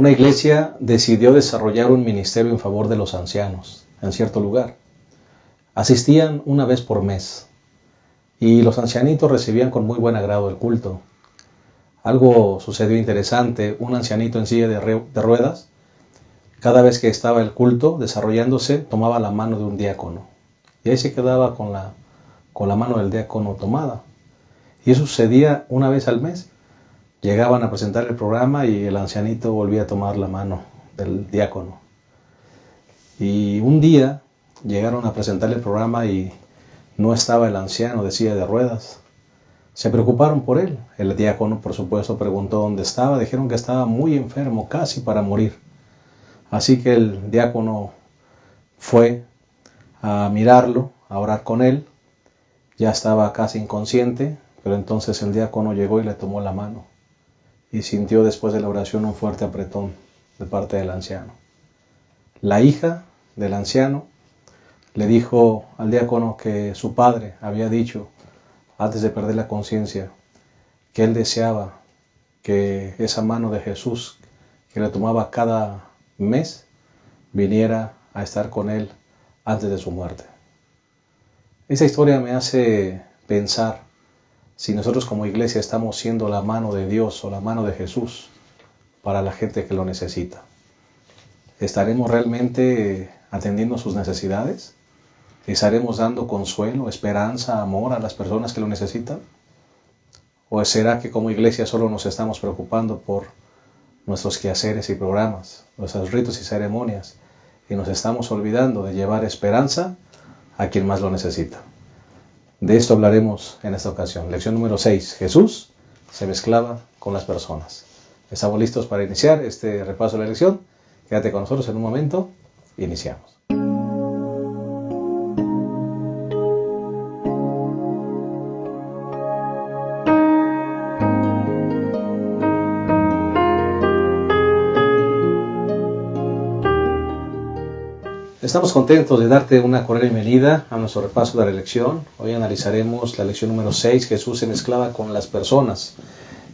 una iglesia decidió desarrollar un ministerio en favor de los ancianos en cierto lugar. Asistían una vez por mes y los ancianitos recibían con muy buen agrado el culto. Algo sucedió interesante. Un ancianito en silla de ruedas, cada vez que estaba el culto desarrollándose, tomaba la mano de un diácono y ahí se quedaba con la mano del diácono tomada. Y eso sucedía una vez al mes. Llegaban a presentar el programa y el ancianito volvía a tomar la mano del diácono. Y un día llegaron a presentar el programa y no estaba el anciano de silla de ruedas. Se preocuparon por él. El diácono, por supuesto, preguntó dónde estaba. Dijeron que estaba muy enfermo, casi para morir. Así que el diácono fue a mirarlo, a orar con él. Ya estaba casi inconsciente, pero entonces el diácono llegó y le tomó la mano. Y sintió después de la oración un fuerte apretón de parte del anciano. La hija del anciano le dijo al diácono que su padre había dicho, antes de perder la conciencia, que él deseaba que esa mano de Jesús, que le tomaba cada mes, viniera a estar con él antes de su muerte. Esa historia me hace pensar si nosotros como iglesia estamos siendo la mano de Dios o la mano de Jesús para la gente que lo necesita. ¿Estaremos realmente atendiendo sus necesidades? ¿Estaremos dando consuelo, esperanza, amor a las personas que lo necesitan? ¿O será que como iglesia solo nos estamos preocupando por nuestros quehaceres y programas, nuestros ritos y ceremonias, y nos estamos olvidando de llevar esperanza a quien más lo necesita? De esto hablaremos en esta ocasión. Lección número 6. Jesús se mezclaba con las personas. ¿Estamos listos para iniciar este repaso de la lección? Quédate con nosotros en un momento. Iniciamos. Estamos contentos de darte una cordial bienvenida a nuestro repaso de la lección. Hoy analizaremos la lección número 6, Jesús se mezclaba con las personas.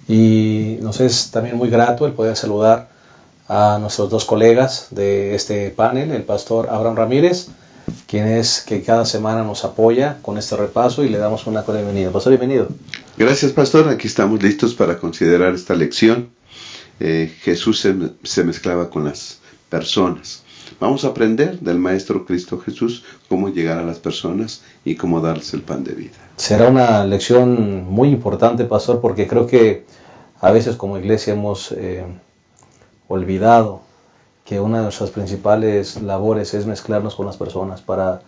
Y nos es también muy grato el poder saludar a nuestros dos colegas de este panel, el pastor Abraham Ramírez, quien es que cada semana nos apoya con este repaso y le damos una cordial bienvenida. Pastor, bienvenido. Gracias, pastor. Aquí estamos listos para considerar esta lección. Jesús se mezclaba con las personas. Vamos a aprender del Maestro Cristo Jesús cómo llegar a las personas y cómo darles el pan de vida. Será una lección muy importante, pastor, porque creo que a veces como iglesia hemos olvidado que una de nuestras principales labores es mezclarnos con las personas para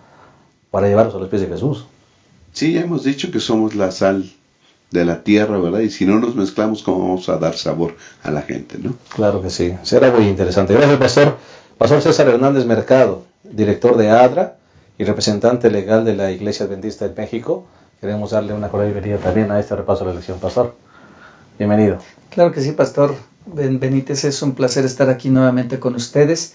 llevarlos a los pies de Jesús. Sí, ya hemos dicho que somos la sal de la tierra, ¿verdad? Y si no nos mezclamos, ¿cómo vamos a dar sabor a la gente, no? Claro que sí. Será muy interesante. Gracias, pastor. Pastor César Hernández Mercado, director de ADRA y representante legal de la Iglesia Adventista de México. Queremos darle una cordial bienvenida también a este repaso de la lección. Pastor, bienvenido. Claro que sí, pastor Benítez, es un placer estar aquí nuevamente con ustedes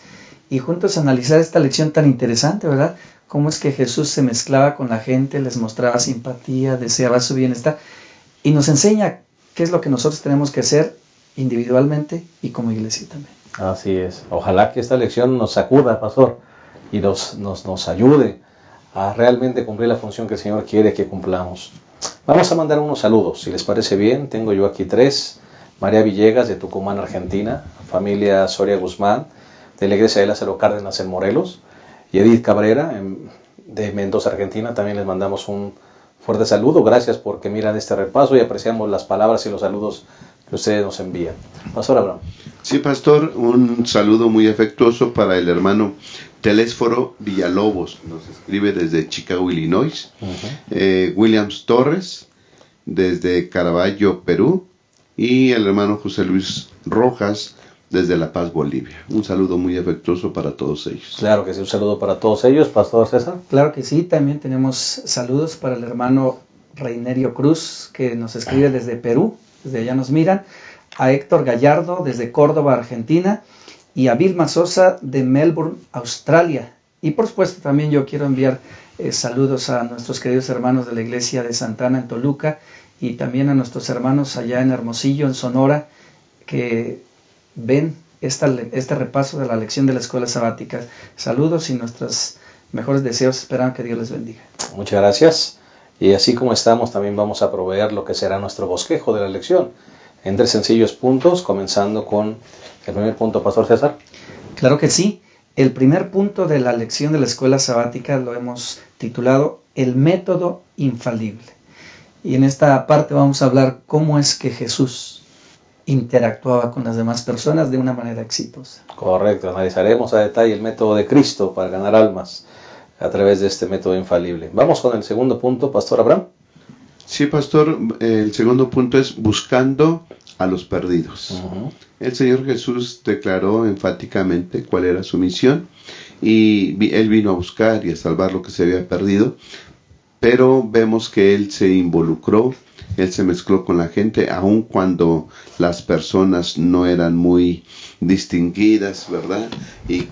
y juntos analizar esta lección tan interesante, ¿verdad? Cómo es que Jesús se mezclaba con la gente, les mostraba simpatía, deseaba su bienestar y nos enseña qué es lo que nosotros tenemos que hacer individualmente y como iglesia también. Así es. Ojalá que esta lección nos sacuda, pastor, y nos ayude a realmente cumplir la función que el Señor quiere que cumplamos. Vamos a mandar unos saludos, si les parece bien. Tengo yo aquí 3. María Villegas, de Tucumán, Argentina. Familia Soria Guzmán, de la Iglesia de Lázaro Cárdenas en Morelos. Y Edith Cabrera, de Mendoza, Argentina. También les mandamos un fuerte saludo. Gracias porque miran este repaso y apreciamos las palabras y los saludos que ustedes nos envían. Pastor Abraham. Sí, pastor, un saludo muy afectuoso para el hermano Telésforo Villalobos, nos escribe desde Chicago, Illinois. Williams Torres, desde Caraballo, Perú. Y el hermano José Luis Rojas, desde La Paz, Bolivia. Un saludo muy afectuoso para todos ellos. Claro que sí, un saludo para todos ellos, Pastor César. Claro que sí, también tenemos saludos para el hermano Reinerio Cruz, que nos escribe desde Perú, desde allá nos miran. A Héctor Gallardo, desde Córdoba, Argentina. Y a Vilma Sosa, de Melbourne, Australia. Y por supuesto también yo quiero enviar saludos a nuestros queridos hermanos de la iglesia de Santana en Toluca y también a nuestros hermanos allá en Hermosillo, en Sonora, que ven este repaso de la lección de la escuela sabática. Saludos y nuestros mejores deseos, esperando que Dios les bendiga. Muchas gracias. Y así como estamos, también vamos a proveer lo que será nuestro bosquejo de la lección en 3 sencillos puntos, comenzando con el primer punto, Pastor César. Claro que sí. El primer punto de la lección de la escuela sabática lo hemos titulado El método infalible. Y en esta parte vamos a hablar cómo es que Jesús interactuaba con las demás personas de una manera exitosa. Correcto, analizaremos a detalle el método de Cristo para ganar almas a través de este método infalible. Vamos con el segundo punto, Pastor Abraham. Sí, pastor, el segundo punto es buscando a los perdidos. El Señor Jesús declaró enfáticamente cuál era su misión y Él vino a buscar y a salvar lo que se había perdido, pero vemos que Él se involucró, Él se mezcló con la gente, aun cuando las personas no eran muy distinguidas, ¿verdad? Y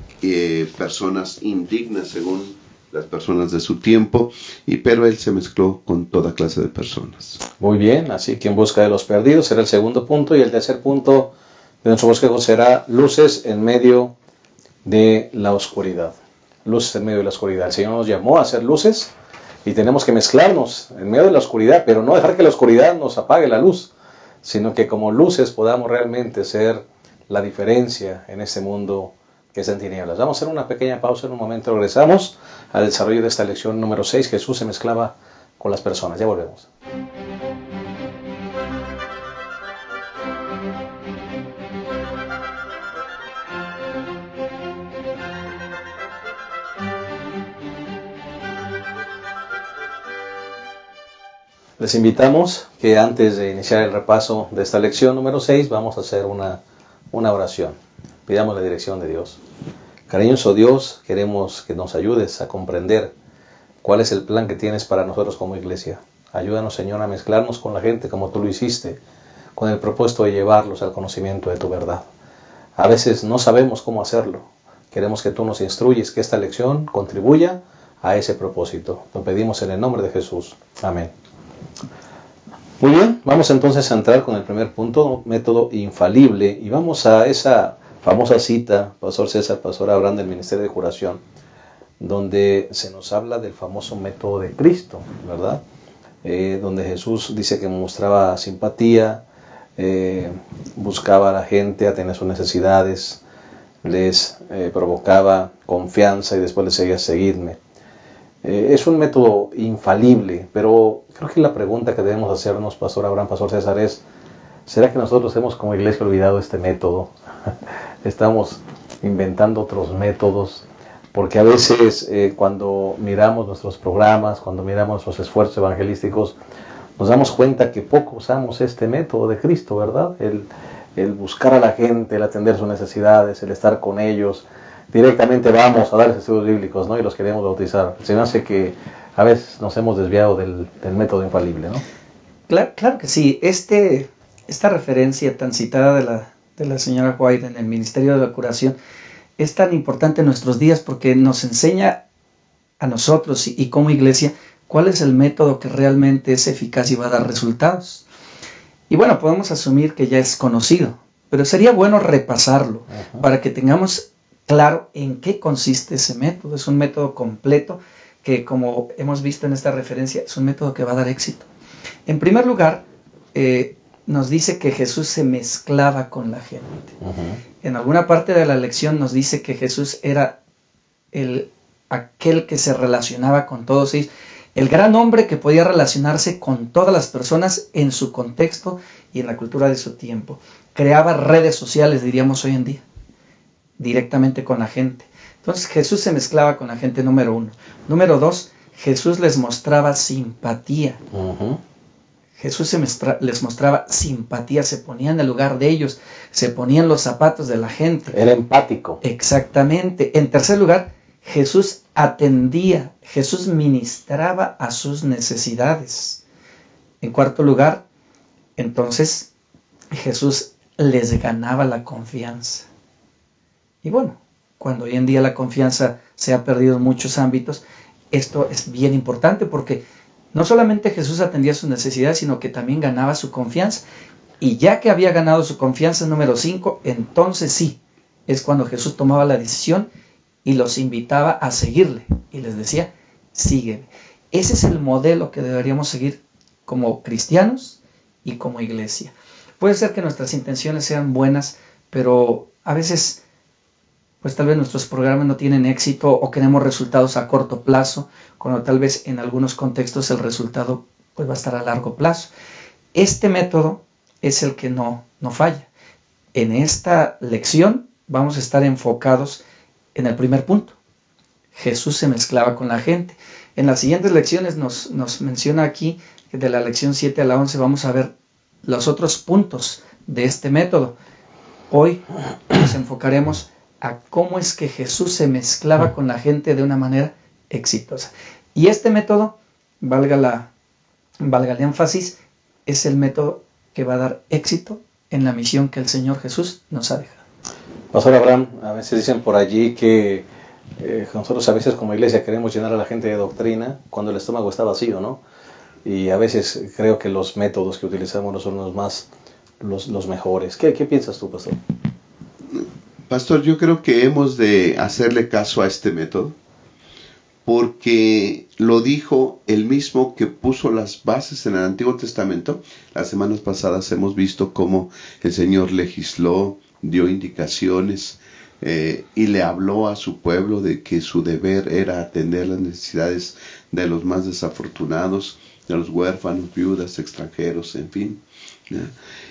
personas indignas según las personas de su tiempo, pero Él se mezcló con toda clase de personas. Muy bien, así que en busca de los perdidos será el segundo punto, y el tercer punto de nuestro bosquejo será luces en medio de la oscuridad. Luces en medio de la oscuridad. El Señor nos llamó a hacer luces y tenemos que mezclarnos en medio de la oscuridad, pero no dejar que la oscuridad nos apague la luz, sino que como luces podamos realmente ser la diferencia en este mundo que es en tinieblas. Vamos a hacer una pequeña pausa, en un momento regresamos al desarrollo de esta lección número 6, Jesús se mezclaba con las personas. Ya volvemos. Les invitamos que antes de iniciar el repaso de esta lección número 6, vamos a hacer una oración. Pidamos la dirección de Dios. Cariñoso Dios, queremos que nos ayudes a comprender cuál es el plan que tienes para nosotros como iglesia. Ayúdanos, Señor, a mezclarnos con la gente como tú lo hiciste, con el propósito de llevarlos al conocimiento de tu verdad. A veces no sabemos cómo hacerlo. Queremos que tú nos instruyes, que esta lección contribuya a ese propósito. Lo pedimos en el nombre de Jesús. Amén. Muy bien, vamos entonces a entrar con el primer punto, método infalible, y vamos a esa famosa cita, Pastor César, Pastor Abraham, del Ministerio de Curación, donde se nos habla del famoso método de Cristo, ¿verdad? Donde Jesús dice que mostraba simpatía, buscaba a la gente a tener sus necesidades, les provocaba confianza y después les decía, seguidme. Es un método infalible, pero creo que la pregunta que debemos hacernos, Pastor Abraham, Pastor César, es, ¿será que nosotros hemos como iglesia olvidado este método? Estamos inventando otros métodos, porque a veces cuando miramos nuestros programas, cuando miramos nuestros esfuerzos evangelísticos, nos damos cuenta que poco usamos este método de Cristo, ¿verdad? El buscar a la gente, el atender sus necesidades, el estar con ellos. Directamente vamos a darles estudios bíblicos, ¿no? Y los queremos bautizar. Se me hace que a veces nos hemos desviado del método infalible, ¿no? Claro que sí. Esta referencia tan citada de la señora White en el Ministerio de la Curación es tan importante en nuestros días porque nos enseña a nosotros y como iglesia cuál es el método que realmente es eficaz y va a dar resultados. Y bueno, podemos asumir que ya es conocido, pero sería bueno repasarlo para que tengamos claro en qué consiste ese método. Es un método completo que, como hemos visto en esta referencia, es un método que va a dar éxito. En primer lugar, nos dice que Jesús se mezclaba con la gente. En alguna parte de la lección nos dice que Jesús era aquel que se relacionaba con todos ellos, el gran hombre que podía relacionarse con todas las personas en su contexto y en la cultura de su tiempo. Creaba redes sociales, diríamos hoy en día, directamente con la gente. Entonces Jesús se mezclaba con la gente, número 1. Número 2, Jesús les mostraba simpatía. Jesús les mostraba simpatía, se ponía en el lugar de ellos, se ponía en los zapatos de la gente. Era empático. Exactamente. En tercer lugar, Jesús atendía, Jesús ministraba a sus necesidades. En cuarto lugar, entonces, Jesús les ganaba la confianza. Y bueno, cuando hoy en día la confianza se ha perdido en muchos ámbitos, esto es bien importante porque no solamente Jesús atendía sus necesidades, sino que también ganaba su confianza. Y ya que había ganado su confianza, número 5, entonces sí, es cuando Jesús tomaba la decisión y los invitaba a seguirle y les decía, sígueme. Ese es el modelo que deberíamos seguir como cristianos y como iglesia. Puede ser que nuestras intenciones sean buenas, pero a veces, pues tal vez nuestros programas no tienen éxito o queremos resultados a corto plazo, cuando tal vez en algunos contextos el resultado pues va a estar a largo plazo. Este método es el que no falla. En esta lección vamos a estar enfocados en el primer punto. Jesús se mezclaba con la gente. En las siguientes lecciones nos menciona aquí que de la lección 7 a la 11 vamos a ver los otros puntos de este método. Hoy nos enfocaremos a cómo es que Jesús se mezclaba con la gente de una manera exitosa. Y este método, valga el énfasis, es el método que va a dar éxito en la misión que el Señor Jesús nos ha dejado. Pastor Abraham, a veces dicen por allí que nosotros a veces como iglesia queremos llenar a la gente de doctrina cuando el estómago está vacío, ¿no? Y a veces creo que los métodos que utilizamos no son los mejores. ¿Qué piensas tú, pastor? Pastor, yo creo que hemos de hacerle caso a este método, porque lo dijo el mismo que puso las bases en el Antiguo Testamento. Las semanas pasadas hemos visto cómo el Señor legisló, dio indicaciones y le habló a su pueblo de que su deber era atender las necesidades de los más desafortunados, de los huérfanos, viudas, extranjeros, en fin.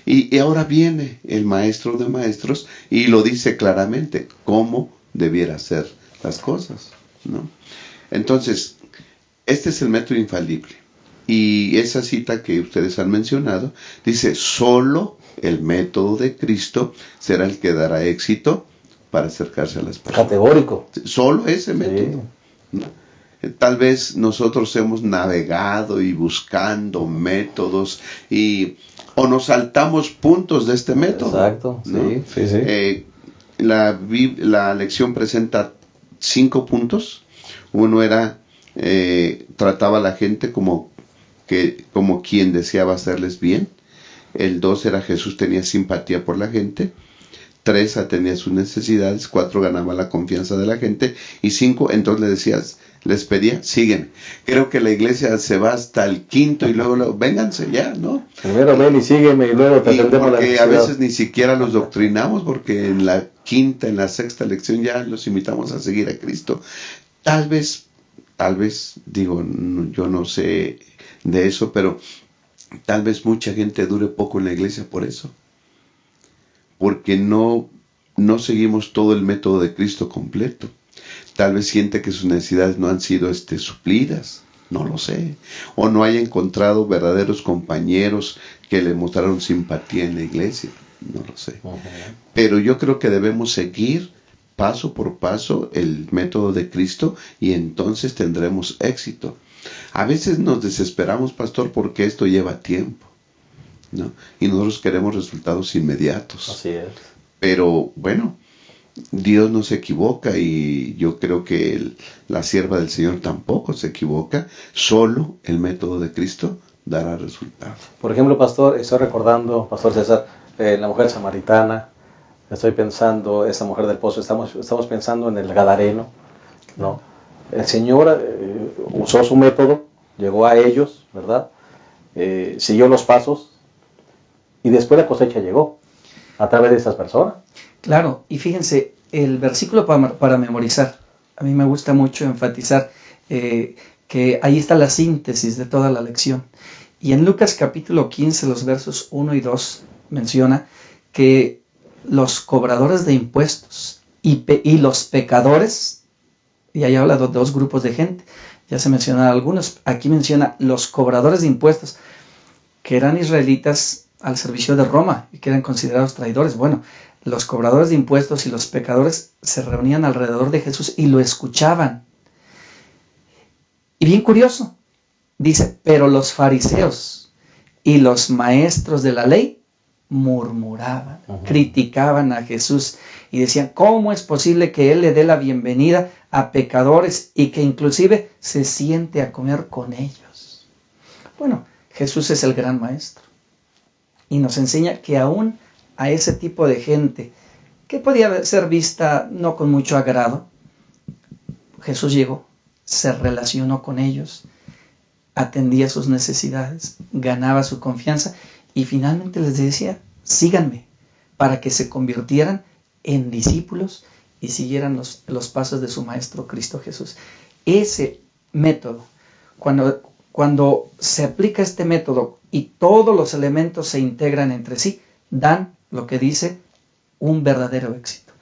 Y ahora viene el maestro de maestros y lo dice claramente, cómo debiera hacer las cosas, ¿no? Entonces, este es el método infalible. Y esa cita que ustedes han mencionado dice, solo el método de Cristo será el que dará éxito para acercarse a las personas. Categórico. Solo ese método. Sí. Tal vez nosotros hemos navegado y buscando métodos o nos saltamos puntos de este método. Exacto, ¿no? sí. La lección presenta 5 puntos. Uno era, trataba a la gente como quien deseaba hacerles bien. El 2 era Jesús tenía simpatía por la gente. 3 atendía sus necesidades. 4 ganaba la confianza de la gente. Y 5, entonces les pedía, sígueme. Creo que la iglesia se va hasta el 5 y luego vénganse ya, ¿no? Primero ven y sígueme y luego te atendemos la necesidad. Porque a veces ni siquiera los doctrinamos, porque en la 5ª, en la 6ª lección ya los invitamos a seguir a Cristo. Tal vez, digo, yo no sé de eso, pero tal vez mucha gente dure poco en la iglesia por eso. Porque no seguimos todo el método de Cristo completo. Tal vez siente que sus necesidades no han sido suplidas, no lo sé. O no haya encontrado verdaderos compañeros que le mostraron simpatía en la iglesia, no lo sé. Uh-huh. Pero yo creo que debemos seguir paso por paso el método de Cristo y entonces tendremos éxito. A veces nos desesperamos, pastor, porque esto lleva tiempo, ¿no? Y nosotros queremos resultados inmediatos. Así es. Pero bueno, Dios no se equivoca y yo creo que la sierva del Señor tampoco se equivoca. Solo el método de Cristo dará resultado. Por ejemplo, pastor, estoy recordando, pastor César, la mujer samaritana. Estoy pensando, esa mujer del pozo, estamos pensando en el Gadareno, ¿no? El Señor usó su método, llegó a ellos, ¿verdad? Siguió los pasos y después la cosecha llegó a través de esas personas. Claro, y fíjense, el versículo para memorizar, a mí me gusta mucho enfatizar que ahí está la síntesis de toda la lección. Y en Lucas capítulo 15, los versos 1 y 2, menciona que los cobradores de impuestos y los pecadores, y ahí habla de 2 grupos de gente, ya se mencionaron algunos, aquí menciona los cobradores de impuestos, que eran israelitas al servicio de Roma y que eran considerados traidores. Bueno, los cobradores de impuestos y los pecadores se reunían alrededor de Jesús y lo escuchaban. Y bien curioso, dice, pero los fariseos y los maestros de la ley murmuraban, criticaban a Jesús y decían, ¿cómo es posible que Él le dé la bienvenida a pecadores y que inclusive se siente a comer con ellos? Bueno, Jesús es el gran maestro y nos enseña que aún a ese tipo de gente que podía ser vista no con mucho agrado. Jesús llegó, se relacionó con ellos, atendía sus necesidades, ganaba su confianza y finalmente les decía, síganme, para que se convirtieran en discípulos y siguieran los pasos de su Maestro Cristo Jesús. Ese método, cuando se aplica este método y todos los elementos se integran entre sí, dan lo que dice un verdadero éxito.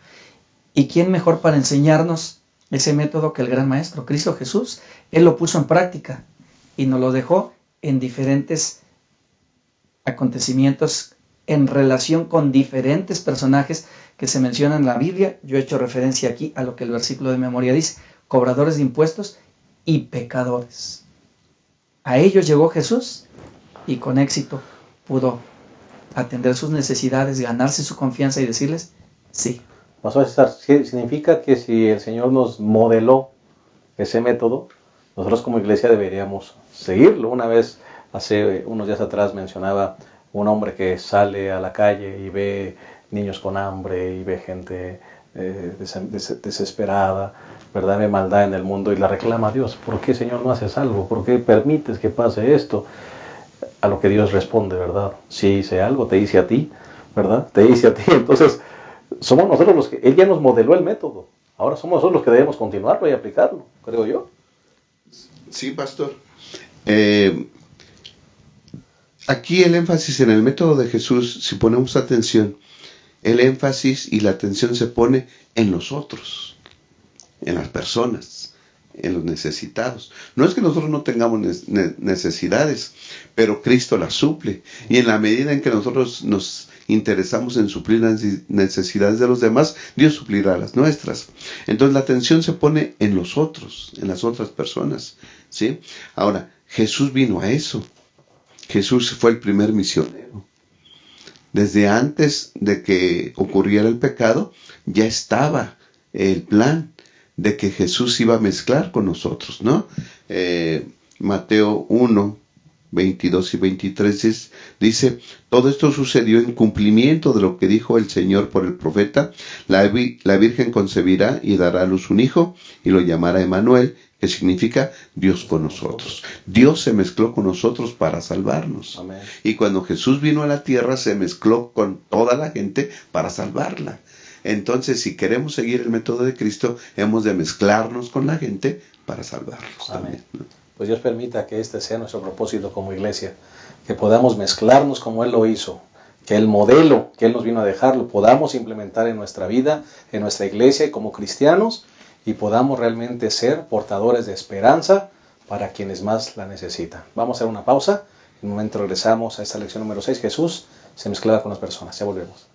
¿Y quién mejor para enseñarnos ese método que el gran Maestro Cristo Jesús? Él lo puso en práctica y nos lo dejó en diferentes acontecimientos en relación con diferentes personajes que se mencionan en la Biblia. Yo he hecho referencia aquí a lo que el versículo de memoria dice: cobradores de impuestos y pecadores. A ellos llegó Jesús y con éxito pudo atender sus necesidades, ganarse su confianza y decirles sí. Pastor César, significa que si el Señor nos modeló ese método, nosotros como iglesia deberíamos seguirlo. Una vez, hace unos días atrás, mencionaba un hombre que sale a la calle y ve niños con hambre y ve gente desesperada, ¿verdad? Ve maldad en el mundo y la reclama a Dios. ¿Por qué, Señor, no haces algo? ¿Por qué permites que pase esto? A lo que Dios responde, ¿verdad? Si hice algo, te hice a ti, ¿verdad? Te hice a ti. Entonces, somos nosotros los que... Él ya nos modeló el método. Ahora somos nosotros los que debemos continuarlo y aplicarlo, creo yo. Sí, pastor. Aquí el énfasis en el método de Jesús, si ponemos atención, el énfasis y la atención se pone en los otros, en las personas, en los necesitados. No es que nosotros no tengamos necesidades, pero Cristo las suple. Y en la medida en que nosotros nos interesamos en suplir las necesidades de los demás, Dios suplirá las nuestras. Entonces la atención se pone en los otros, en las otras personas, ¿sí? Ahora, Jesús vino a eso. Jesús fue el primer misionero. Desde antes de que ocurriera el pecado, ya estaba el plan de que Jesús iba a mezclar con nosotros, ¿no? Mateo 1, 22 y 23 dice: todo esto sucedió en cumplimiento de lo que dijo el Señor por el profeta: la Virgen concebirá y dará a luz un hijo y lo llamará Emmanuel, que significa Dios con nosotros. Dios se mezcló con nosotros para salvarnos. Amén. Y cuando Jesús vino a la tierra, se mezcló con toda la gente para salvarla. Entonces, si queremos seguir el método de Cristo, hemos de mezclarnos con la gente para salvarlos. Amén. También, ¿no? Pues Dios permita que este sea nuestro propósito como iglesia, que podamos mezclarnos como Él lo hizo, que el modelo que Él nos vino a dejar lo podamos implementar en nuestra vida, en nuestra iglesia y como cristianos, y podamos realmente ser portadores de esperanza para quienes más la necesitan. Vamos a hacer una pausa. En un momento regresamos a esta lección número 6. Jesús se mezclaba con las personas. Ya volvemos.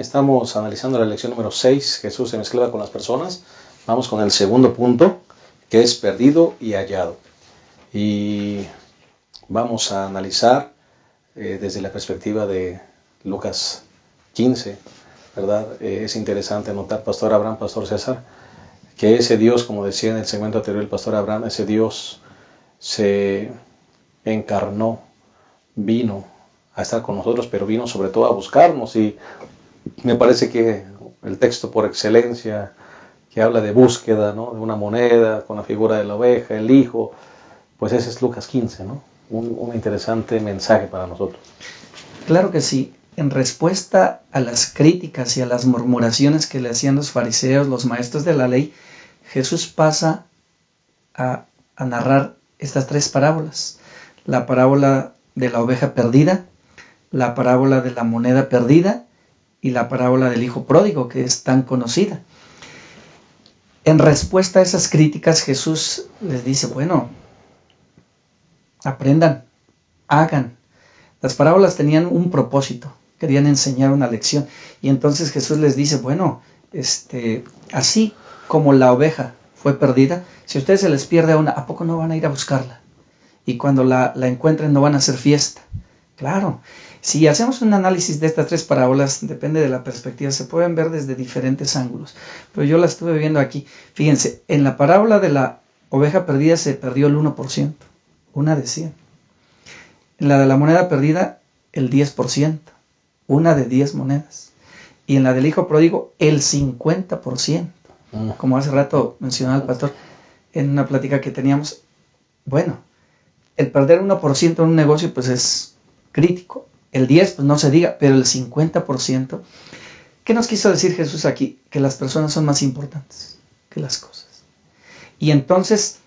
estamos analizando la lección número 6, Jesús se mezclaba con las personas. Vamos con el segundo punto, que es perdido y hallado. Y vamos a analizar desde la perspectiva de Lucas 15, ¿verdad? Es interesante notar, Pastor Abraham, Pastor César, que ese Dios, como decía en el segmento anterior el Pastor Abraham, ese Dios se encarnó, vino a estar con nosotros, pero vino sobre todo a buscarnos. Y me parece que el texto por excelencia que habla de búsqueda, ¿no?, de una moneda con la figura de la oveja, el hijo, pues ese es Lucas 15, ¿no? Un interesante mensaje para nosotros. Claro que sí. En respuesta a las críticas y a las murmuraciones que le hacían los fariseos, los maestros de la ley, Jesús pasa a narrar estas 3 parábolas. La parábola de la oveja perdida, la parábola de la moneda perdida y la parábola del hijo pródigo, que es tan conocida. En respuesta a esas críticas, Jesús les dice, bueno, aprendan, hagan. Las parábolas tenían un propósito, querían enseñar una lección. Y entonces Jesús les dice, bueno, así como la oveja fue perdida, si a ustedes se les pierde una, ¿a poco no van a ir a buscarla? Y cuando la encuentren no van a hacer fiesta. Claro, si hacemos un análisis de estas 3 parábolas, depende de la perspectiva, se pueden ver desde diferentes ángulos. Pero yo la estuve viendo aquí. Fíjense, en la parábola de la oveja perdida se perdió el 1%, una de 100. En la de la moneda perdida, el 10%, una de 10 monedas. Y en la del hijo pródigo, el 50%. Como hace rato mencionaba el pastor en una plática que teníamos. Bueno, el perder 1% en un negocio pues es crítico. El 10% pues no se diga, pero el 50%. ¿Qué nos quiso decir Jesús aquí? Que las personas son más importantes que las cosas. Y entonces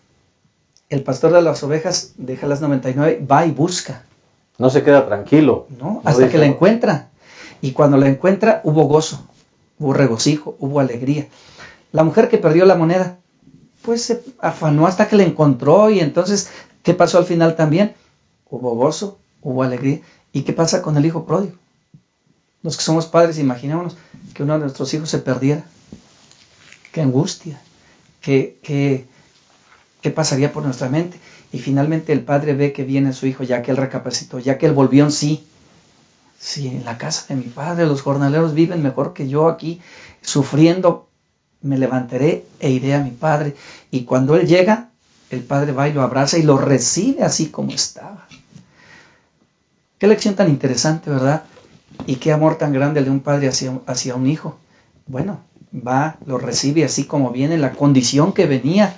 el pastor de las ovejas deja las 99, va y busca. No se queda tranquilo. No, hasta que la encuentra. Y cuando la encuentra hubo gozo, hubo regocijo, hubo alegría. La mujer que perdió la moneda, pues se afanó hasta que la encontró. Y entonces, ¿qué pasó al final también? Hubo gozo, hubo alegría. ¿Y qué pasa con el hijo pródigo? Los que somos padres, imaginémonos que uno de nuestros hijos se perdiera. Qué angustia, qué pasaría por nuestra mente. Y finalmente el padre ve que viene su hijo, ya que él recapacitó, ya que él volvió en sí. Sí, en la casa de mi padre los jornaleros viven mejor que yo aquí, sufriendo. Me levantaré e iré a mi padre. Y cuando él llega, el padre va y lo abraza y lo recibe así como estaba. Qué lección tan interesante, ¿verdad? Y qué amor tan grande el de un padre hacia un hijo. Bueno, va, lo recibe así como viene, la condición que venía.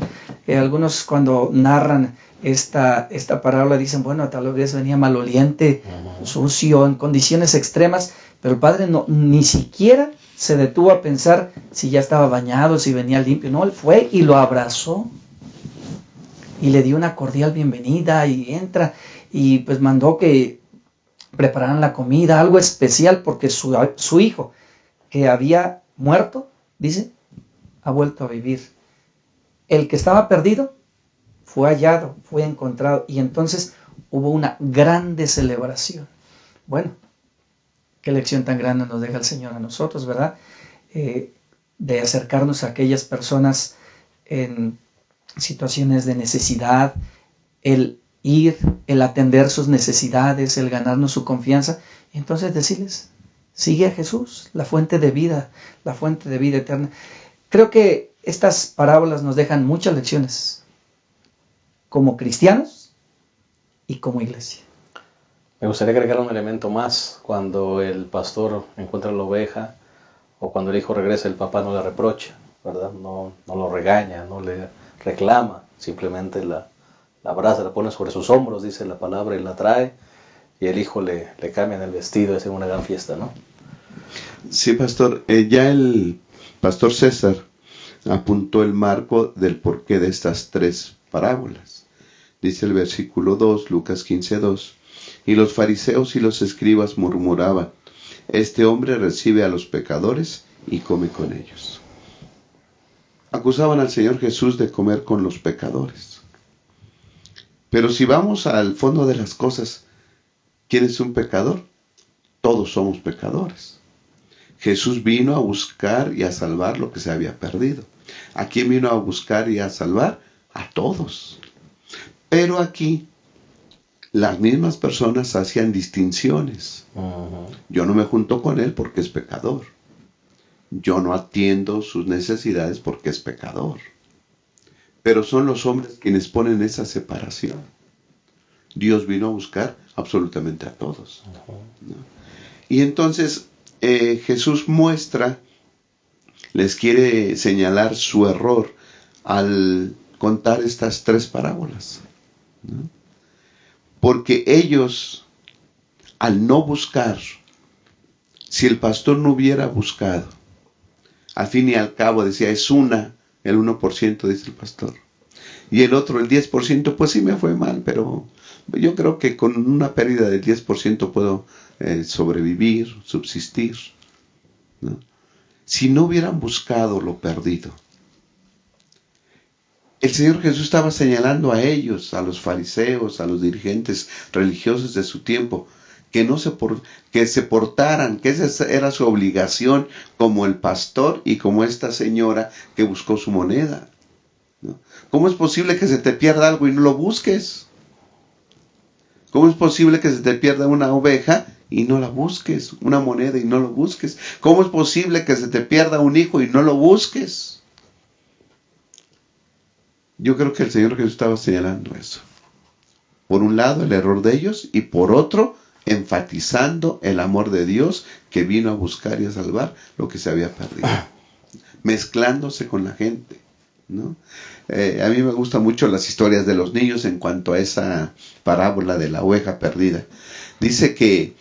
Algunos cuando narran esta parábola dicen, bueno, tal vez venía maloliente, sucio, en condiciones extremas, pero el padre ni siquiera se detuvo a pensar si ya estaba bañado, si venía limpio. No, él fue y lo abrazó y le dio una cordial bienvenida y entra y pues mandó que prepararan la comida, algo especial, porque su hijo que había muerto, dice, ha vuelto a vivir. El que estaba perdido fue hallado, fue encontrado, y entonces hubo una grande celebración. Bueno, qué lección tan grande nos deja el Señor a nosotros, ¿verdad? De acercarnos a aquellas personas en situaciones de necesidad, el ir, el atender sus necesidades, el ganarnos su confianza, y entonces decirles, sigue a Jesús, la fuente de vida eterna. Creo que estas parábolas nos dejan muchas lecciones, como cristianos y como iglesia. Me gustaría agregar un elemento más. Cuando el pastor encuentra la oveja o cuando el hijo regresa, el papá no le reprocha, ¿verdad? No lo regaña, no le reclama, simplemente la abraza, la pone sobre sus hombros, dice la palabra, y la trae, y el hijo le cambian el vestido, es una gran fiesta, ¿no? Sí, pastor, ya el pastor César apuntó el marco del porqué de estas 3 parábolas. Dice el versículo 2, Lucas 15:2, y los fariseos y los escribas murmuraban, este hombre recibe a los pecadores y come con ellos. Acusaban al Señor Jesús de comer con los pecadores. Pero si vamos al fondo de las cosas, ¿quién es un pecador? Todos somos pecadores. Jesús vino a buscar y a salvar lo que se había perdido. ¿A quién vino a buscar y a salvar? A todos. Pero aquí las mismas personas hacían distinciones. Yo no me junto con él porque es pecador. Yo no atiendo sus necesidades porque es pecador. Pero son los hombres quienes ponen esa separación. Dios vino a buscar absolutamente a todos, ¿no? Y entonces Jesús les quiere señalar su error al contar estas 3 parábolas, ¿no? Porque ellos, al no buscar, si el pastor no hubiera buscado, al fin y al cabo decía, es el 1%, dice el pastor. Y el otro, el 10%, pues sí me fue mal, pero yo creo que con una pérdida del 10% puedo sobrevivir, subsistir, ¿no? Si no hubieran buscado lo perdido. El Señor Jesús estaba señalando a ellos, a los fariseos, a los dirigentes religiosos de su tiempo, que se portaran, que esa era su obligación como el pastor y como esta señora que buscó su moneda, ¿no? ¿Cómo es posible que se te pierda algo y no lo busques? ¿Cómo es posible que se te pierda una oveja y no la busques? Una moneda y no lo busques. ¿Cómo es posible que se te pierda un hijo y no lo busques? Yo creo que el Señor Jesús estaba señalando eso. Por un lado, el error de ellos, y por otro, enfatizando el amor de Dios que vino a buscar y a salvar lo que se había perdido. Mezclándose con la gente, ¿no? A mí me gustan mucho las historias de los niños en cuanto a esa parábola de la oveja perdida. Dice que,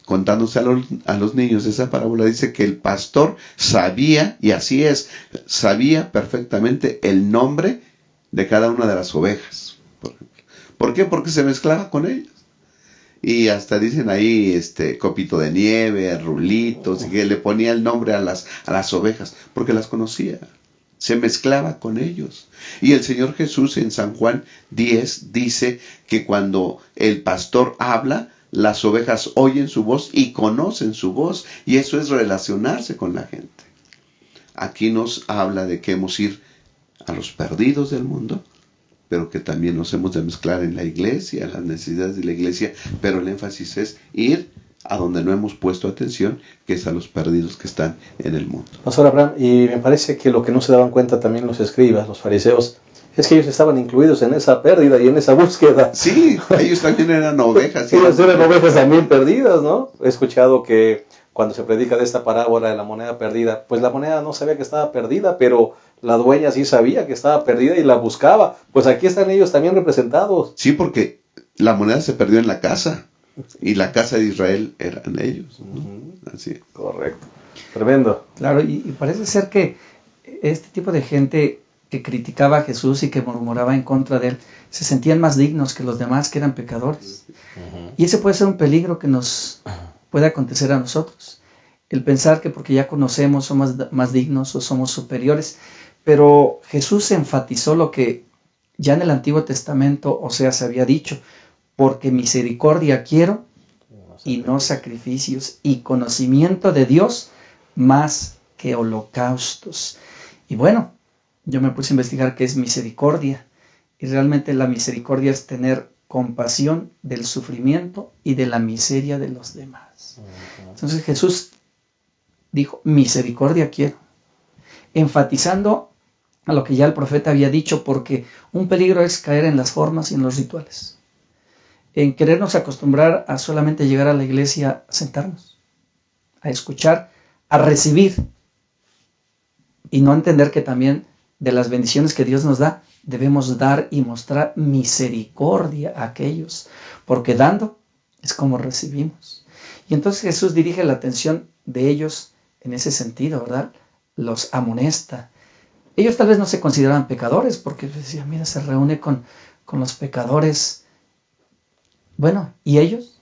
contándose a los niños esa parábola, dice que el pastor sabía, y así es, sabía perfectamente el nombre de cada una de las ovejas. ¿Por qué? Porque se mezclaba con ellas. Y hasta dicen ahí, copito de nieve, rulitos, y que le ponía el nombre a las ovejas, porque las conocía. Se mezclaba con ellos. Y el Señor Jesús en San Juan 10 dice que cuando el pastor habla, las ovejas oyen su voz y conocen su voz. Y eso es relacionarse con la gente. Aquí nos habla de que hemos ir a los perdidos del mundo, pero que también nos hemos de mezclar en la iglesia, las necesidades de la iglesia. Pero el énfasis es ir a donde no hemos puesto atención, que es a los perdidos que están en el mundo. Pastor Abraham, y me parece que lo que no se daban cuenta también los escribas, los fariseos, es que ellos estaban incluidos en esa pérdida y en esa búsqueda. Sí, ellos también eran ovejas. Sí, eran ovejas también perdidas, ¿no? He escuchado que cuando se predica de esta parábola de la moneda perdida, pues la moneda no sabía que estaba perdida, pero la dueña sí sabía que estaba perdida y la buscaba. Pues aquí están ellos también representados. Sí, porque la moneda se perdió en la casa. Y la casa de Israel eran ellos, ¿no? Así es. Correcto. Tremendo. Claro, y parece ser que este tipo de gente que criticaba a Jesús y que murmuraba en contra de él, se sentían más dignos que los demás que eran pecadores. Y ese puede ser un peligro que nos puede acontecer a nosotros. El pensar que porque ya conocemos somos más dignos o somos superiores. Pero Jesús enfatizó lo que ya en el Antiguo Testamento, o sea, se había dicho: porque misericordia quiero y no sacrificios, y conocimiento de Dios más que holocaustos. Y bueno, yo me puse a investigar qué es misericordia, y realmente la misericordia es tener compasión del sufrimiento y de la miseria de los demás. Entonces Jesús dijo: misericordia quiero, enfatizando a lo que ya el profeta había dicho, porque un peligro es caer en las formas y en los rituales, en querernos acostumbrar a solamente llegar a la iglesia a sentarnos, a escuchar, a recibir, y no entender que también de las bendiciones que Dios nos da, debemos dar y mostrar misericordia a aquellos, porque dando es como recibimos. Y entonces Jesús dirige la atención de ellos en ese sentido, ¿verdad? Los amonesta. Ellos tal vez no se consideraban pecadores, porque decían: mira, se reúne con los pecadores. Bueno, ¿y ellos?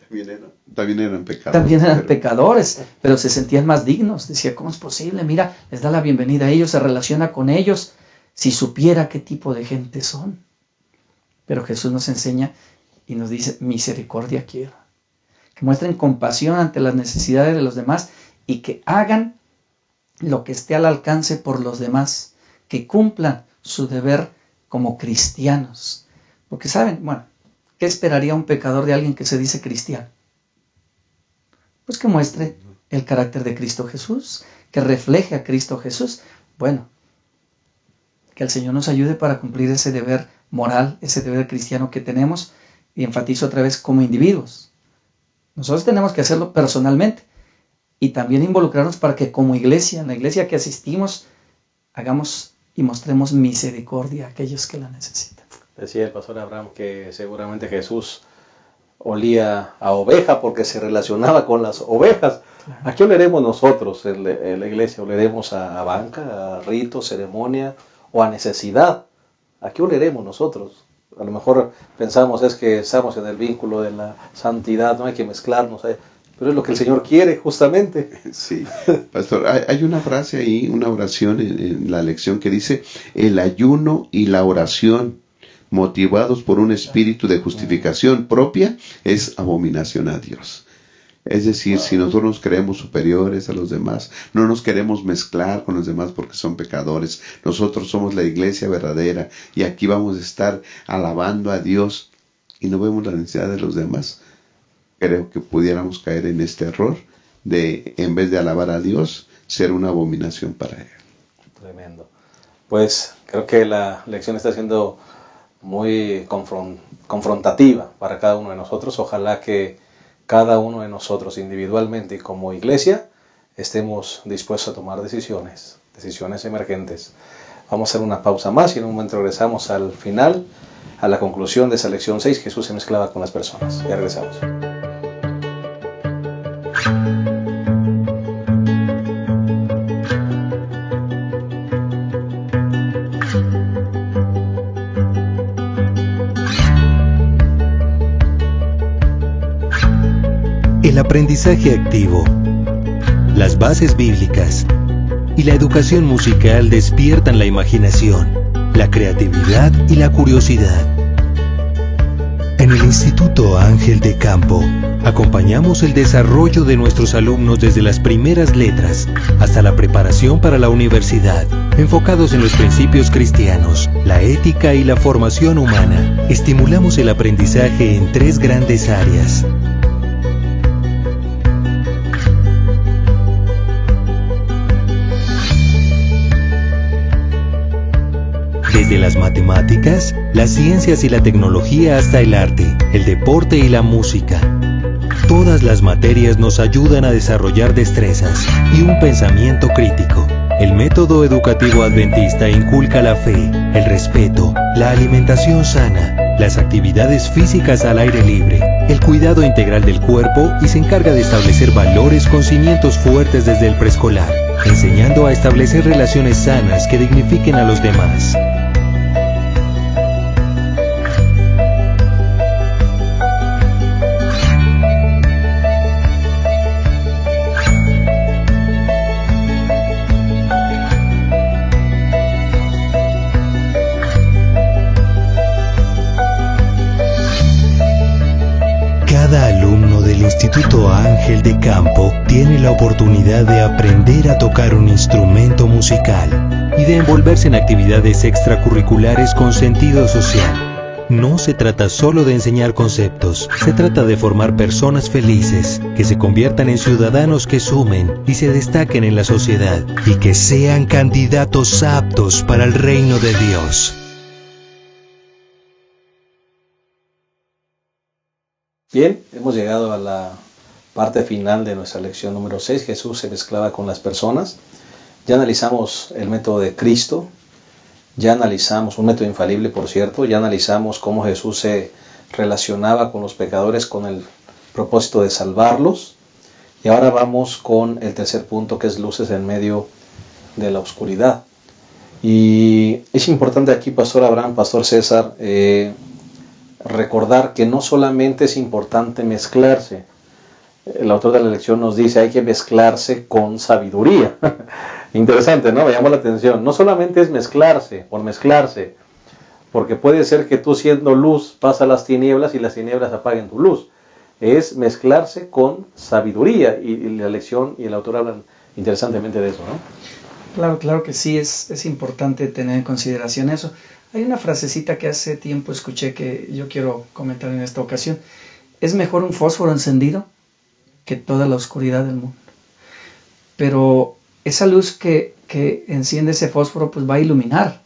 También eran pecadores. También eran pecadores, pero se sentían más dignos. Decía: ¿cómo es posible? Mira, les da la bienvenida a ellos, se relaciona con ellos, si supiera qué tipo de gente son. Pero Jesús nos enseña y nos dice: misericordia quiero. que muestren compasión ante las necesidades de los demás y que hagan lo que esté al alcance por los demás, que cumplan su deber como cristianos. Porque saben, bueno, ¿qué esperaría un pecador de alguien que se dice cristiano? Pues que muestre el carácter de Cristo Jesús, que refleje a Cristo Jesús. Bueno, que el Señor nos ayude para cumplir ese deber moral, ese deber cristiano que tenemos, y enfatizo otra vez como individuos. Nosotros tenemos que hacerlo personalmente y también involucrarnos para que como iglesia, en la iglesia que asistimos, hagamos y mostremos misericordia a aquellos que la necesitan. Decía el pastor Abraham que seguramente Jesús olía a oveja porque se relacionaba con las ovejas. Claro. ¿A qué oleremos nosotros en la iglesia? ¿Oleremos a banca, a rito, ceremonia o a necesidad? ¿A qué oleremos nosotros? A lo mejor pensamos es que estamos en el vínculo de la santidad, no hay que mezclarnos, pero es lo que el Señor quiere justamente. Sí, pastor, hay una frase ahí, una oración en la lección que dice: el ayuno y la oración motivados por un espíritu de justificación propia es abominación a Dios. Es decir, si nosotros nos creemos superiores a los demás, no nos queremos mezclar con los demás porque son pecadores, nosotros somos la iglesia verdadera y aquí vamos a estar alabando a Dios y no vemos la necesidad de los demás, creo que pudiéramos caer en este error de, en vez de alabar a Dios, ser una abominación para Él. Tremendo. Pues creo que la lección está siendo muy confrontativa para cada uno de nosotros. Ojalá que cada uno de nosotros individualmente y como iglesia estemos dispuestos a tomar decisiones emergentes. Vamos a hacer una pausa más y en un momento regresamos al final, a la conclusión de esa lección 6, Jesús se mezclaba con las personas. Ya regresamos. El aprendizaje activo, las bases bíblicas y la educación musical despiertan la imaginación, la creatividad y la curiosidad. En el Instituto Ángel de Campo, acompañamos el desarrollo de nuestros alumnos desde las primeras letras hasta la preparación para la universidad, enfocados en los principios cristianos, la ética y la formación humana. Estimulamos el aprendizaje en 3 grandes áreas: desde las matemáticas, las ciencias y la tecnología hasta el arte, el deporte y la música. Todas las materias nos ayudan a desarrollar destrezas y un pensamiento crítico. El método educativo adventista inculca la fe, el respeto, la alimentación sana, las actividades físicas al aire libre, el cuidado integral del cuerpo y se encarga de establecer valores con cimientos fuertes desde el preescolar, enseñando a establecer relaciones sanas que dignifiquen a los demás. Cada alumno del Instituto Ángel de Campo tiene la oportunidad de aprender a tocar un instrumento musical y de envolverse en actividades extracurriculares con sentido social. No se trata solo de enseñar conceptos, se trata de formar personas felices, que se conviertan en ciudadanos que sumen y se destaquen en la sociedad y que sean candidatos aptos para el reino de Dios. Bien, hemos llegado a la parte final de nuestra lección número 6. Jesús se mezclaba con las personas. Ya analizamos el método de Cristo, ya analizamos un método infalible, por cierto, ya analizamos cómo Jesús se relacionaba con los pecadores con el propósito de salvarlos. Y ahora vamos con el tercer punto, que es luces en medio de la oscuridad. Y es importante aquí, Pastor Abraham, Pastor César, recordar que no solamente es importante mezclarse. El autor de la lección nos dice hay que mezclarse con sabiduría. Interesante, ¿no? Me llamó la atención. No solamente es mezclarse por mezclarse, porque puede ser que tú siendo luz pasa las tinieblas y las tinieblas apaguen tu luz. es mezclarse con sabiduría, y la lección y el autor hablan interesantemente de eso, ¿no? Claro que sí, es importante tener en consideración eso. Hay una frasecita que hace tiempo escuché que yo quiero comentar en esta ocasión. Es mejor un fósforo encendido que toda la oscuridad del mundo. Pero esa luz que enciende ese fósforo pues va a iluminar.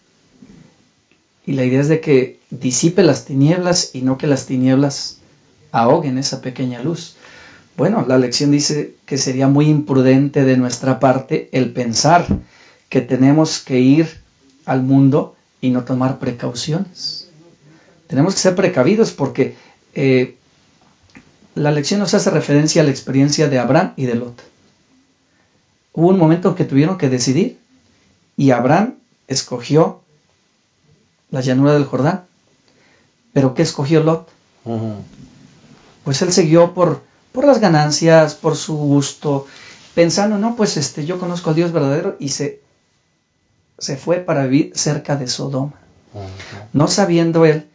Y la idea es de que disipe las tinieblas y no que las tinieblas ahoguen esa pequeña luz. Bueno, la lección dice que sería muy imprudente de nuestra parte el pensar que tenemos que ir al mundo y no tomar precauciones. Tenemos que ser precavidos porque la lección nos hace referencia a la experiencia de Abraham y de Lot. Hubo un momento en que tuvieron que decidir y Abraham escogió la llanura del Jordán. ¿Pero qué escogió Lot? Pues él siguió por las ganancias, por su gusto, pensando, no, pues yo conozco al Dios verdadero, y se fue para vivir cerca de Sodoma. No sabiendo él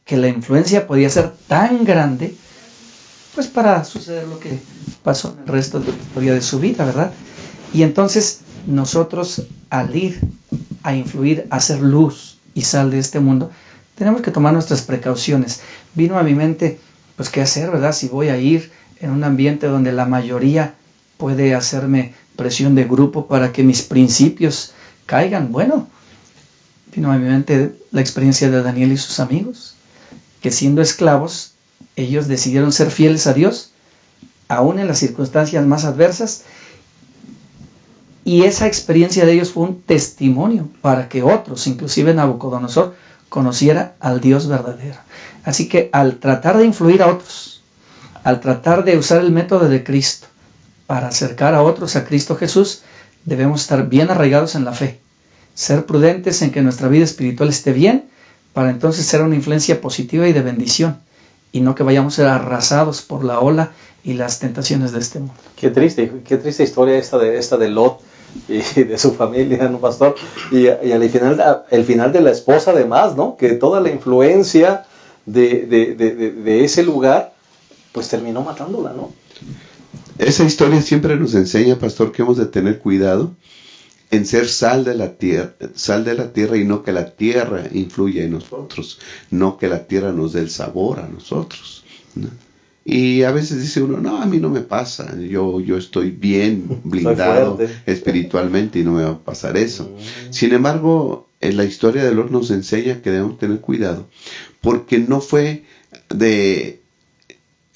que la influencia podía ser tan grande, pues para suceder lo que pasó en el resto de la historia de su vida, ¿verdad? Y entonces nosotros, al ir a influir, a hacer luz y sal de este mundo, tenemos que tomar nuestras precauciones. Vino a mi mente, pues qué hacer, ¿verdad? Si voy a ir en un ambiente donde la mayoría puede hacerme presión de grupo para que mis principios caigan. Bueno, vino a mi mente la experiencia de Daniel y sus amigos, que siendo esclavos, ellos decidieron ser fieles a Dios, aún en las circunstancias más adversas, y esa experiencia de ellos fue un testimonio para que otros, inclusive Nabucodonosor, conociera al Dios verdadero. Así que al tratar de influir a otros, al tratar de usar el método de Cristo para acercar a otros a Cristo Jesús, debemos estar bien arraigados en la fe, ser prudentes en que nuestra vida espiritual esté bien, para entonces ser una influencia positiva y de bendición, y no que vayamos a ser arrasados por la ola y las tentaciones de este mundo. Qué triste historia esta de Lot y de su familia, ¿no, pastor? Y al final de la esposa además, ¿no? Que toda la influencia de ese lugar, pues terminó matándola, ¿no? Esa historia siempre nos enseña, pastor, que hemos de tener cuidado en ser sal de la tierra y no que la tierra influya en nosotros, no que la tierra nos dé el sabor a nosotros, ¿no? Y a veces dice uno, no, a mí no me pasa, yo estoy bien blindado espiritualmente y no me va a pasar eso. Sin embargo, en la historia de Lot nos enseña que debemos tener cuidado, porque no fue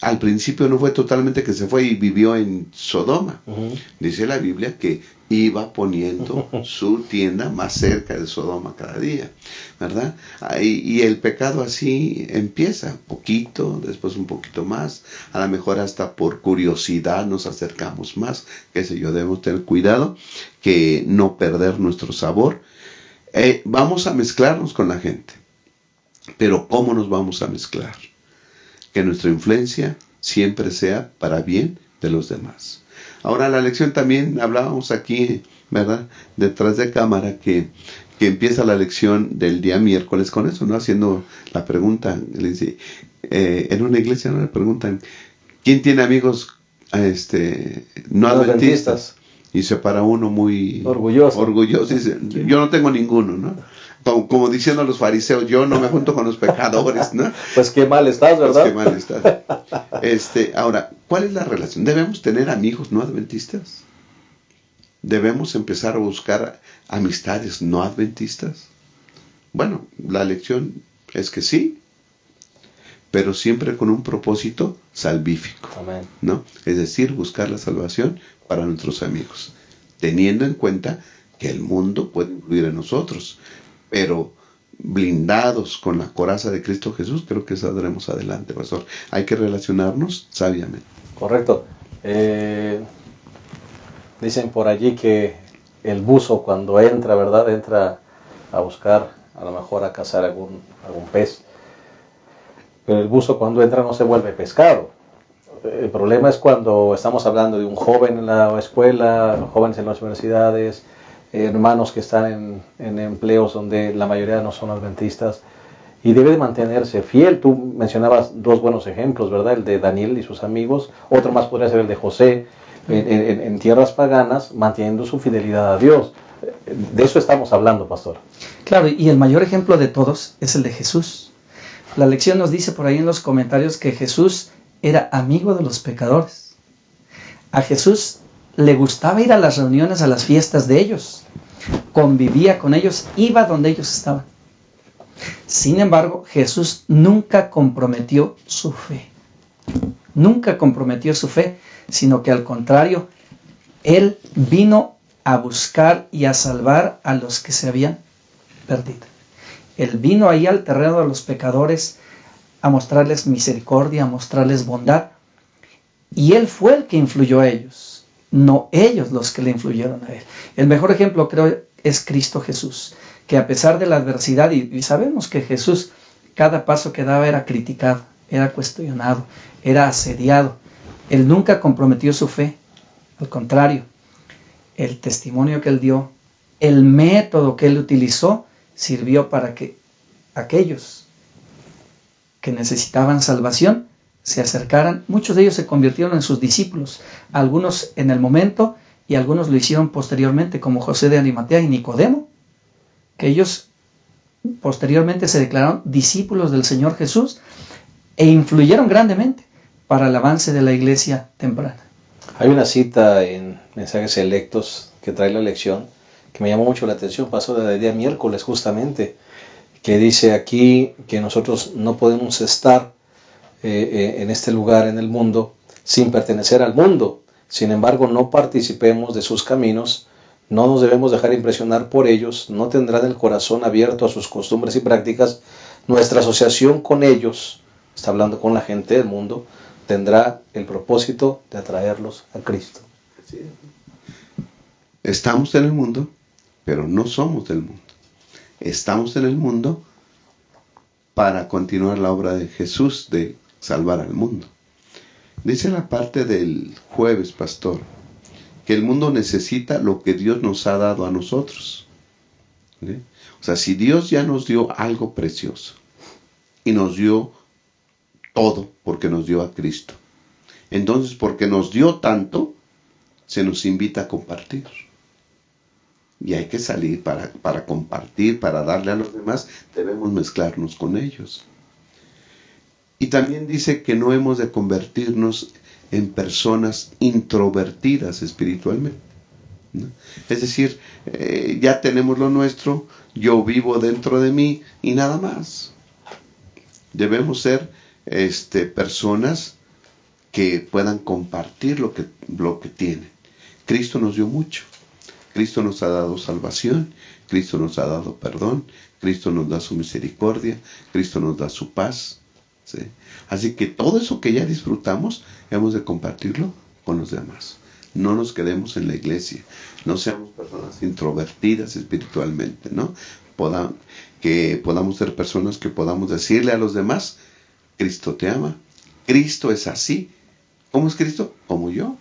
al principio no fue totalmente que se fue y vivió en Sodoma. Dice la Biblia que iba poniendo su tienda más cerca de Sodoma cada día, ¿verdad? Y el pecado así empieza, poquito, después un poquito más, a lo mejor hasta por curiosidad nos acercamos más, qué sé yo, debemos tener cuidado que no perder nuestro sabor. Vamos a mezclarnos con la gente, pero ¿cómo nos vamos a mezclar? Que nuestra influencia siempre sea para bien de los demás. Ahora la lección también hablábamos aquí, ¿verdad? Detrás de cámara que empieza la lección del día miércoles con eso, ¿no? Haciendo la pregunta, le dice, en una iglesia no le preguntan, ¿quién tiene amigos no adventistas? Y se para uno muy orgulloso y dice, yo no tengo ninguno, ¿no? Como diciendo a los fariseos, yo no me junto con los pecadores, ¿no? Pues qué mal estás, ¿verdad? Pues qué mal estás. Ahora, ¿cuál es la relación? ¿Debemos tener amigos no adventistas? ¿Debemos empezar a buscar amistades no adventistas? Bueno, la lección es que sí, pero siempre con un propósito salvífico. Amén. ¿No? Es decir, buscar la salvación para nuestros amigos, teniendo en cuenta que el mundo puede influir en nosotros, pero blindados con la coraza de Cristo Jesús, creo que saldremos adelante, pastor. Hay que relacionarnos sabiamente. Correcto. Dicen por allí que el buzo cuando entra, ¿verdad? Entra a buscar, a lo mejor a cazar algún pez. Pero el buzo cuando entra no se vuelve pescado. El problema es cuando estamos hablando de un joven en la escuela, jóvenes en las universidades, hermanos que están en empleos donde la mayoría no son adventistas, y debe de mantenerse fiel. Tú mencionabas dos buenos ejemplos, ¿verdad? El de Daniel y sus amigos, otro más podría ser el de José en tierras paganas, manteniendo su fidelidad a Dios. De eso estamos hablando, pastor. Claro, y el mayor ejemplo de todos es el de Jesús. La lección nos dice por ahí en los comentarios que Jesús era amigo de los pecadores. A Jesús le gustaba ir a las reuniones, a las fiestas de ellos. Convivía con ellos, iba donde ellos estaban. Sin embargo, Jesús nunca comprometió su fe. Nunca comprometió su fe, sino que al contrario, Él vino a buscar y a salvar a los que se habían perdido. Él vino ahí al terreno de los pecadores a mostrarles misericordia, a mostrarles bondad. Y Él fue el que influyó a ellos, no ellos los que le influyeron a Él. El mejor ejemplo, creo, es Cristo Jesús, que a pesar de la adversidad, y sabemos que Jesús, cada paso que daba era criticado, era cuestionado, era asediado. Él nunca comprometió su fe, al contrario, el testimonio que Él dio, el método que Él utilizó, sirvió para que aquellos que necesitaban salvación se acercaran. Muchos de ellos se convirtieron en sus discípulos, algunos en el momento y algunos lo hicieron posteriormente, como José de Arimatea y Nicodemo, que ellos posteriormente se declararon discípulos del Señor Jesús e influyeron grandemente para el avance de la iglesia temprana. Hay una cita en Mensajes Selectos que trae la lección que me llamó mucho la atención, pasó del día miércoles justamente, que dice aquí que nosotros no podemos estar en este lugar en el mundo sin pertenecer al mundo. Sin embargo, no participemos de sus caminos, no nos debemos dejar impresionar por ellos, no tendrán el corazón abierto a sus costumbres y prácticas. Nuestra asociación con ellos, está hablando con la gente del mundo, tendrá el propósito de atraerlos a Cristo. Estamos en el mundo, pero no somos del mundo. Estamos en el mundo para continuar la obra de Jesús de salvar al mundo. Dice la parte del jueves, pastor, que el mundo necesita lo que Dios nos ha dado a nosotros. ¿Sí? O sea, si Dios ya nos dio algo precioso y nos dio todo porque nos dio a Cristo, entonces porque nos dio tanto, se nos invita a compartir. Y hay que salir para compartir, para darle a los demás, debemos mezclarnos con ellos. Y también dice que no hemos de convertirnos en personas introvertidas espiritualmente, ¿no? Es decir, ya tenemos lo nuestro, yo vivo dentro de mí y nada más. Debemos ser personas que puedan compartir lo que tienen. Cristo nos dio mucho. Cristo nos ha dado salvación, Cristo nos ha dado perdón, Cristo nos da su misericordia, Cristo nos da su paz. ¿Sí? Así que todo eso que ya disfrutamos, hemos de compartirlo con los demás. No nos quedemos en la iglesia, no seamos personas introvertidas espiritualmente, ¿no? Que podamos ser personas que podamos decirle a los demás, Cristo te ama, Cristo es así. ¿Cómo es Cristo? Como yo.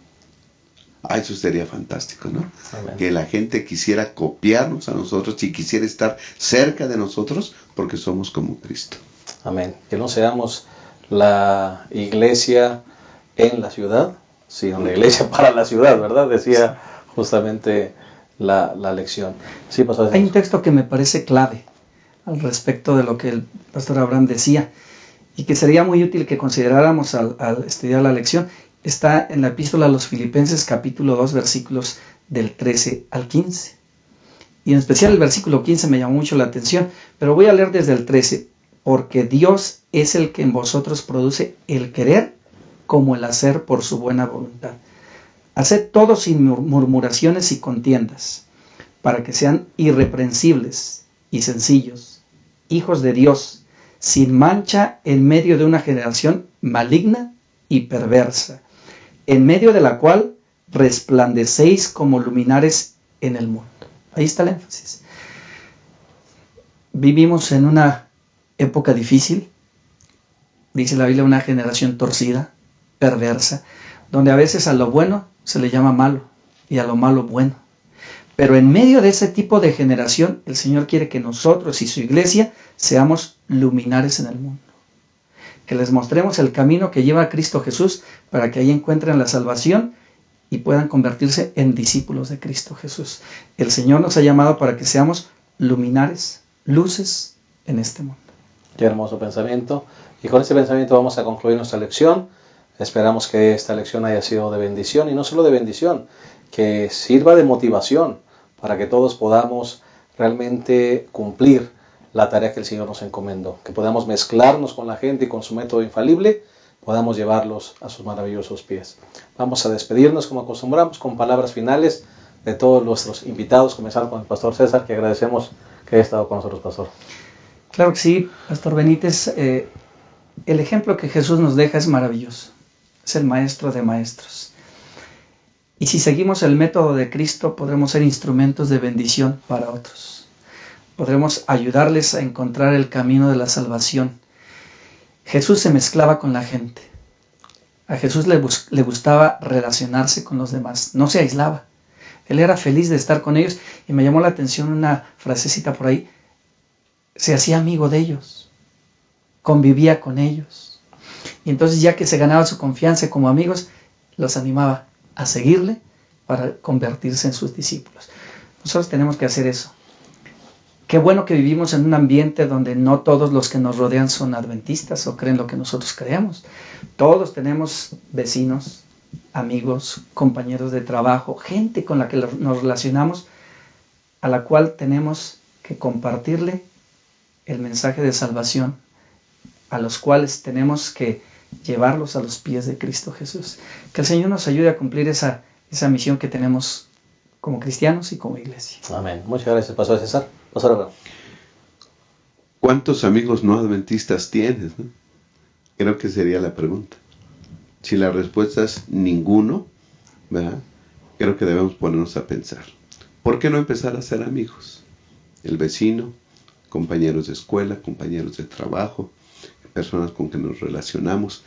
Eso sería fantástico, ¿no? Amén. Que la gente quisiera copiarnos a nosotros y quisiera estar cerca de nosotros porque somos como Cristo. Amén. Que no seamos la iglesia en la ciudad, sino la iglesia para la ciudad, ¿verdad? Decía justamente la lección. Sí, pastor. Hay un texto que me parece clave al respecto de lo que el pastor Abraham decía y que sería muy útil que consideráramos al estudiar la lección. Está en la epístola a los Filipenses, capítulo 2, versículos del 13 al 15. Y en especial el versículo 15 me llamó mucho la atención, pero voy a leer desde el 13. Porque Dios es el que en vosotros produce el querer como el hacer por su buena voluntad. Haced todo sin murmuraciones y contiendas, para que sean irreprensibles y sencillos, hijos de Dios, sin mancha en medio de una generación maligna y perversa, en medio de la cual resplandecéis como luminares en el mundo. Ahí está el énfasis. Vivimos en una época difícil, dice la Biblia, una generación torcida, perversa, donde a veces a lo bueno se le llama malo y a lo malo bueno. Pero en medio de ese tipo de generación, el Señor quiere que nosotros y su iglesia seamos luminares en el mundo. Que les mostremos el camino que lleva a Cristo Jesús para que ahí encuentren la salvación y puedan convertirse en discípulos de Cristo Jesús. El Señor nos ha llamado para que seamos luminares, luces en este mundo. Qué hermoso pensamiento. Y con este pensamiento vamos a concluir nuestra lección. Esperamos que esta lección haya sido de bendición, y no solo de bendición, que sirva de motivación para que todos podamos realmente cumplir la tarea que el Señor nos encomendó, que podamos mezclarnos con la gente y con su método infalible, podamos llevarlos a sus maravillosos pies. Vamos a despedirnos como acostumbramos con palabras finales de todos nuestros invitados, comenzando con el Pastor César, que agradecemos que haya estado con nosotros, Pastor. Claro que sí, Pastor Benítez. El ejemplo que Jesús nos deja es maravilloso. Es el maestro de maestros. Y si seguimos el método de Cristo, podremos ser instrumentos de bendición para otros. Podremos ayudarles a encontrar el camino de la salvación. Jesús se mezclaba con la gente. A Jesús le gustaba relacionarse con los demás. No se aislaba. Él era feliz de estar con ellos. Y me llamó la atención una frasecita por ahí. Se hacía amigo de ellos. Convivía con ellos. Y entonces, ya que se ganaba su confianza como amigos, los animaba a seguirle para convertirse en sus discípulos. Nosotros tenemos que hacer eso. Qué bueno que vivimos en un ambiente donde no todos los que nos rodean son adventistas o creen lo que nosotros creemos. Todos tenemos vecinos, amigos, compañeros de trabajo, gente con la que nos relacionamos, a la cual tenemos que compartirle el mensaje de salvación, a los cuales tenemos que llevarlos a los pies de Cristo Jesús. Que el Señor nos ayude a cumplir esa misión que tenemos como cristianos y como iglesia. Amén. Muchas gracias, Pastor César. Pastor Abraham. ¿Cuántos amigos no adventistas tienes, no? Creo que sería la pregunta. Si la respuesta es ninguno, ¿verdad? Creo que debemos ponernos a pensar. ¿Por qué no empezar a ser amigos? El vecino, compañeros de escuela, compañeros de trabajo, personas con que nos relacionamos.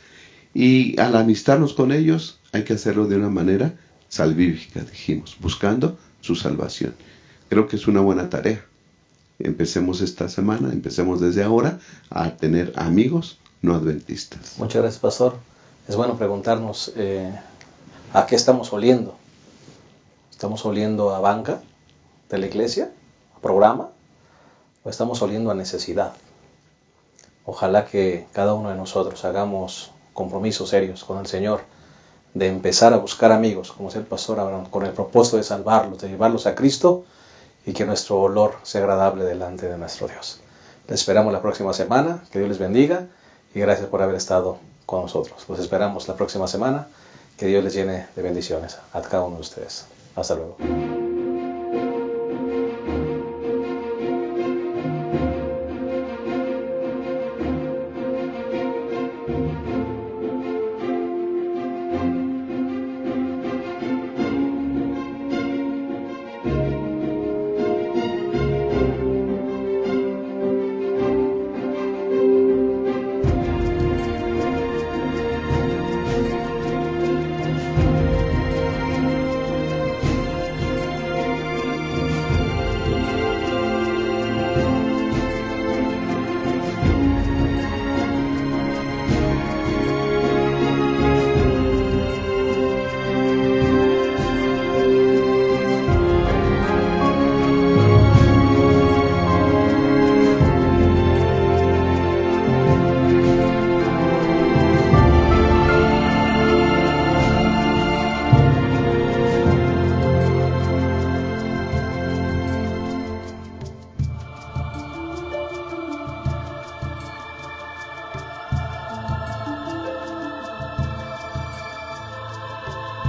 Y al amistarnos con ellos, hay que hacerlo de una manera salvífica, dijimos, buscando su salvación. Creo que es una buena tarea. Empecemos esta semana, empecemos desde ahora a tener amigos no adventistas. Muchas gracias, Pastor. Es bueno preguntarnos ¿a qué estamos oliendo? ¿Estamos oliendo a banca de la iglesia? ¿A programa? ¿O estamos oliendo a necesidad? Ojalá que cada uno de nosotros hagamos compromisos serios con el Señor de empezar a buscar amigos, como decía el Pastor Abraham, con el propósito de salvarlos, de llevarlos a Cristo, y que nuestro olor sea agradable delante de nuestro Dios. Les esperamos la próxima semana. Que Dios les bendiga y gracias por haber estado con nosotros. Los esperamos la próxima semana. Que Dios les llene de bendiciones a cada uno de ustedes. Hasta luego.